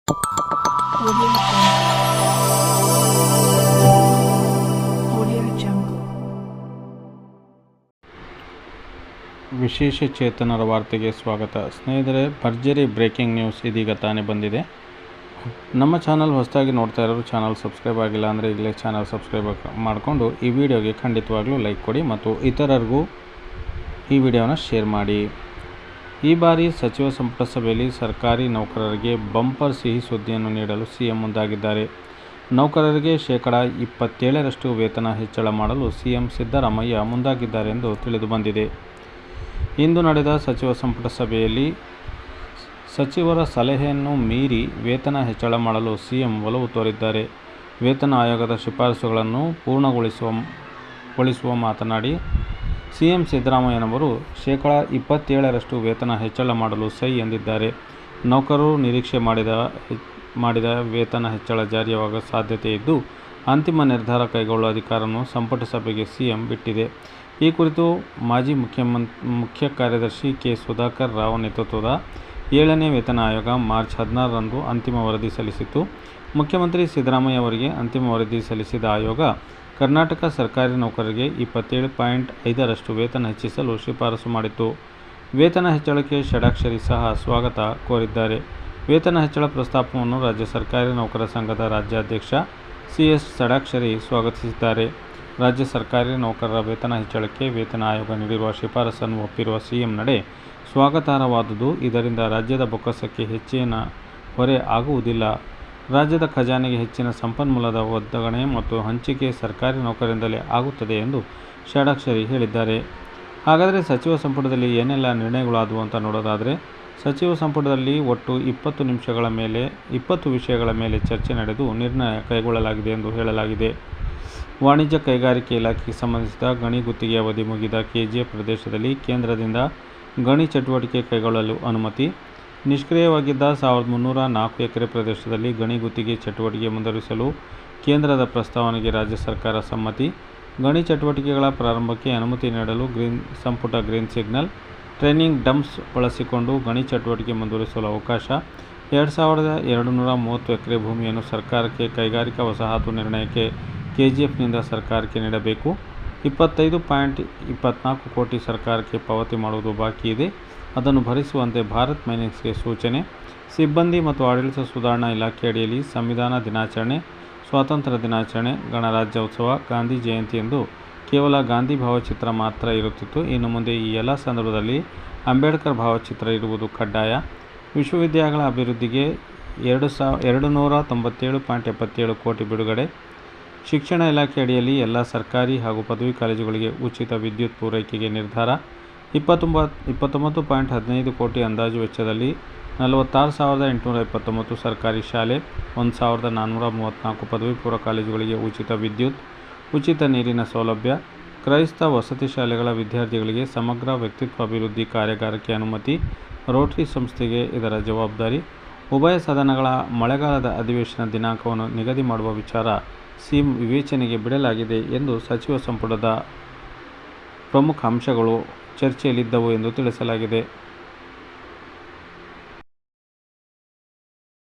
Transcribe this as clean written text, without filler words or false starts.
Audio Jungle. ವಿಶೇಷ ಚೇತನರ ವಾರ್ತೆಗೆ ಸ್ವಾಗತ. ಸ್ನೇಹಿತರೆ, ಭರ್ಜರಿ ಬ್ರೇಕಿಂಗ್ ನ್ಯೂಸ್ ಇದೀಗ ತಾನೇ ಬಂದಿದೆ. ನಮ್ಮ ಚಾನಲ್ ಹೊಸದಾಗಿ ನೋಡ್ತಾ ಇರೋರು ಚಾನಲ್ ಸಬ್ಸ್ಕ್ರೈಬ್ ಆಗಿಲ್ಲ ಅಂದರೆ ಈಗಲೇ ಚಾನಲ್ ಸಬ್ಸ್ಕ್ರೈಬ್ ಮಾಡಿಕೊಂಡು ಈ ವಿಡಿಯೋಗೆ ಖಂಡಿತವಾಗ್ಲೂ ಲೈಕ್ ಕೊಡಿ ಮತ್ತು ಇತರರಿಗೂ ಈ ವಿಡಿಯೋನ ಶೇರ್ ಮಾಡಿ. ಈ ಬಾರಿ ಸಚಿವ ಸಂಪುಟ ಸಭೆಯಲ್ಲಿ ಸರ್ಕಾರಿ ನೌಕರರಿಗೆ ಬಂಪರ್ ಸಿಹಿ ಸುದ್ದಿಯನ್ನು ನೀಡಲು ಸಿಎಂ ಮುಂದಾಗಿದ್ದಾರೆ. ನೌಕರರಿಗೆ ಶೇಕಡಾ 27% ವೇತನ ಹೆಚ್ಚಳ ಮಾಡಲು ಸಿಎಂ ಸಿದ್ದರಾಮಯ್ಯ ಮುಂದಾಗಿದ್ದಾರೆ ಎಂದು ತಿಳಿದು ಬಂದಿದೆ. ಇಂದು ನಡೆದ ಸಚಿವ ಸಂಪುಟ ಸಭೆಯಲ್ಲಿ ಸಚಿವರ ಸಲಹೆಯನ್ನು ಮೀರಿ ವೇತನ ಹೆಚ್ಚಳ ಮಾಡಲು ಸಿಎಂ ಒಲವು ತೋರಿದ್ದಾರೆ. ವೇತನ ಆಯೋಗದ ಶಿಫಾರಸುಗಳನ್ನು ಪೂರ್ಣಗೊಳಿಸುವ ಮಾತನಾಡಿ ಸಿಎಂ ಸಿದ್ದರಾಮಯ್ಯನವರು ಶೇಕಡಾ 27% ವೇತನ ಹೆಚ್ಚಳ ಮಾಡಲು ಸೈ ಎಂದಿದ್ದಾರೆ. ನೌಕರರು ನಿರೀಕ್ಷೆ ಮಾಡಿದ ವೇತನ ಹೆಚ್ಚಳ ಜಾರಿಯಾಗುವ ಸಾಧ್ಯತೆ ಇದ್ದು, ಅಂತಿಮ ನಿರ್ಧಾರ ಕೈಗೊಳ್ಳುವ ಅಧಿಕಾರವನ್ನು ಸಂಪುಟ ಸಭೆಗೆ ಸಿಎಂ ಬಿಟ್ಟಿದೆ. ಈ ಕುರಿತು ಮಾಜಿ ಮುಖ್ಯ ಕಾರ್ಯದರ್ಶಿ ಕೆ. ಸುಧಾಕರ್ ರಾವ್ ನೇತೃತ್ವದ 7ನೇ ವೇತನ ಆಯೋಗ ಮಾರ್ಚ್ 16ರಂದು ಅಂತಿಮ ವರದಿ ಸಲ್ಲಿಸಿತ್ತು. ಮುಖ್ಯಮಂತ್ರಿ ಸಿದ್ದರಾಮಯ್ಯ ಅವರಿಗೆ ಅಂತಿಮ ವರದಿ ಸಲ್ಲಿಸಿದ ಆಯೋಗ ಕರ್ನಾಟಕ ಸರ್ಕಾರಿ ನೌಕರರಿಗೆ 27.5% ವೇತನ ಹೆಚ್ಚಿಸಲು ಶಿಫಾರಸು ಮಾಡಿತ್ತು. ವೇತನ ಹೆಚ್ಚಳಕ್ಕೆ ಷಡಾಕ್ಷರಿ ಸಹ ಸ್ವಾಗತ ಕೋರಿದ್ದಾರೆ. ವೇತನ ಹೆಚ್ಚಳ ಪ್ರಸ್ತಾಪವನ್ನು ರಾಜ್ಯ ಸರ್ಕಾರಿ ನೌಕರ ಸಂಘದ ರಾಜ್ಯಾಧ್ಯಕ್ಷ ಸಿ.ಎಸ್. ಷಡಾಕ್ಷರಿ ಸ್ವಾಗತಿಸಿದ್ದಾರೆ. ರಾಜ್ಯ ಸರ್ಕಾರಿ ನೌಕರರ ವೇತನ ಹೆಚ್ಚಳಕ್ಕೆ ವೇತನ ಆಯೋಗ ನೀಡಿರುವ ಶಿಫಾರಸನ್ನು ಒಪ್ಪಿರುವ ಸಿಎಂ ನಡೆ ಸ್ವಾಗತಾರ್ಹವಾದುದು. ಇದರಿಂದ ರಾಜ್ಯದ ಬೊಕ್ಕಸಕ್ಕೆ ಹೆಚ್ಚಿನ ಹೊರೆ ಆಗುವುದಿಲ್ಲ. ರಾಜ್ಯದ ಖಜಾನೆಗೆ ಹೆಚ್ಚಿನ ಸಂಪನ್ಮೂಲದ ಒದಗಣೆ ಮತ್ತು ಹಂಚಿಕೆ ಸರ್ಕಾರಿ ನೌಕರರಿಂದಲೇ ಆಗುತ್ತದೆ ಎಂದು ಷಡಾಕ್ಷರಿ ಹೇಳಿದ್ದಾರೆ. ಹಾಗಾದರೆ ಸಚಿವ ಸಂಪುಟದಲ್ಲಿ ಏನೆಲ್ಲ ನಿರ್ಣಯಗಳಾದವು ಅಂತ ನೋಡೋದಾದರೆ, ಸಚಿವ ಸಂಪುಟದಲ್ಲಿ ಒಟ್ಟು 20 ವಿಷಯಗಳ ಮೇಲೆ ಚರ್ಚೆ ನಡೆದು ನಿರ್ಣಯ ಕೈಗೊಳ್ಳಲಾಗಿದೆ ಎಂದು ಹೇಳಲಾಗಿದೆ. ವಾಣಿಜ್ಯ ಕೈಗಾರಿಕೆ ಇಲಾಖೆಗೆ ಸಂಬಂಧಿಸಿದ ಗಣಿ ಗುತ್ತಿಗೆ ಅವಧಿ ಮುಗಿದ ಕೆಜಿಎಫ್ ಪ್ರದೇಶದಲ್ಲಿ ಕೇಂದ್ರದಿಂದ ಗಣಿ ಚಟುವಟಿಕೆ ಕೈಗೊಳ್ಳಲು ಅನುಮತಿ. ನಿಷ್ಕ್ರಿಯವಾಗಿದ್ದ 1304 ಎಕರೆ ಪ್ರದೇಶದಲ್ಲಿ ಗಣಿ ಗುತ್ತಿಗೆ ಚಟುವಟಿಕೆ ಮುಂದುವರಿಸಲು ಕೇಂದ್ರದ ಪ್ರಸ್ತಾವನೆಗೆ ರಾಜ್ಯ ಸರ್ಕಾರ ಸಮ್ಮತಿ. ಗಣಿ ಚಟುವಟಿಕೆಗಳ ಪ್ರಾರಂಭಕ್ಕೆ ಅನುಮತಿ ನೀಡಲು ಸಂಪುಟ ಗ್ರೀನ್ ಸಿಗ್ನಲ್. ಟ್ರೈನಿಂಗ್ ಡಂಪ್ಸ್ ಬಳಸಿಕೊಂಡು ಗಣಿ ಚಟುವಟಿಕೆ ಮುಂದುವರಿಸಲು ಅವಕಾಶ. 2230 ಎಕರೆ ಭೂಮಿಯನ್ನು ಸರ್ಕಾರಕ್ಕೆ ಕೈಗಾರಿಕಾ ವಸಾಹತು ನಿರ್ಣಯಕ್ಕೆ ಕೆಜಿಎಫ್ನಿಂದ ಸರ್ಕಾರಕ್ಕೆ ನೀಡಬೇಕು. 25.24 ಕೋಟಿ ಸರ್ಕಾರಕ್ಕೆ ಪಾವತಿ ಮಾಡುವುದು ಬಾಕಿ ಇದೆ, ಅದನ್ನು ಭರಿಸುವಂತೆ ಭಾರತ್ ಮೈನಿಂಗ್ಸ್ಗೆ ಸೂಚನೆ. ಸಿಬ್ಬಂದಿ ಮತ್ತು ಆಡಳಿತ ಸುಧಾರಣಾ ಇಲಾಖೆ ಅಡಿಯಲ್ಲಿ ಸಂವಿಧಾನ ದಿನಾಚರಣೆ, ಸ್ವಾತಂತ್ರ್ಯ ದಿನಾಚರಣೆ, ಗಣರಾಜ್ಯೋತ್ಸವ, ಗಾಂಧಿ ಜಯಂತಿ ಎಂದು ಕೇವಲ ಗಾಂಧಿ ಭಾವಚಿತ್ರ ಮಾತ್ರ ಇರುತ್ತಿತ್ತು. ಇನ್ನು ಮುಂದೆ ಈ ಎಲ್ಲ ಸಂದರ್ಭದಲ್ಲಿ ಅಂಬೇಡ್ಕರ್ ಭಾವಚಿತ್ರ ಇರುವುದು ಕಡ್ಡಾಯ. ವಿಶ್ವವಿದ್ಯಾಲಯಗಳ ಅಭಿವೃದ್ಧಿಗೆ 297.77 ಕೋಟಿ ಬಿಡುಗಡೆ. ಶಿಕ್ಷಣ ಇಲಾಖೆ ಅಡಿಯಲ್ಲಿ ಎಲ್ಲ ಸರ್ಕಾರಿ ಹಾಗೂ ಪದವಿ ಕಾಲೇಜುಗಳಿಗೆ ಉಚಿತ ವಿದ್ಯುತ್ ಪೂರೈಕೆಗೆ ನಿರ್ಧಾರ. 29.15 ಕೋಟಿ ಅಂದಾಜು ವೆಚ್ಚದಲ್ಲಿ 46,829 ಸರ್ಕಾರಿ ಶಾಲೆ, 1,434 ಪದವಿ ಪೂರ್ವ ಕಾಲೇಜುಗಳಿಗೆ ಉಚಿತ ವಿದ್ಯುತ್, ಉಚಿತ ನೀರಿನ ಸೌಲಭ್ಯ. ಕ್ರೈಸ್ತ ವಸತಿ ಶಾಲೆಗಳ ವಿದ್ಯಾರ್ಥಿಗಳಿಗೆ ಸಮಗ್ರ ವ್ಯಕ್ತಿತ್ವ ಅಭಿವೃದ್ಧಿ ಕಾರ್ಯಾಗಾರಕ್ಕೆ ಅನುಮತಿ. ರೋಟರಿ ಸಂಸ್ಥೆಗೆ ಇದರ ಜವಾಬ್ದಾರಿ. ಉಭಯ ಸದನಗಳ ಮಳೆಗಾಲದ ಅಧಿವೇಶನ ದಿನಾಂಕವನ್ನು ನಿಗದಿ ಮಾಡುವ ವಿಚಾರ ಸಿಎಂ ವಿವೇಚನೆಗೆ ಬಿಡಲಾಗಿದೆ ಎಂದು ಸಚಿವ ಸಂಪುಟದ ಪ್ರಮುಖ ಅಂಶಗಳು ಚರ್ಚೆಯಲ್ಲಿದ್ದವು ಎಂದು ತಿಳಿಸಲಾಗಿದೆ.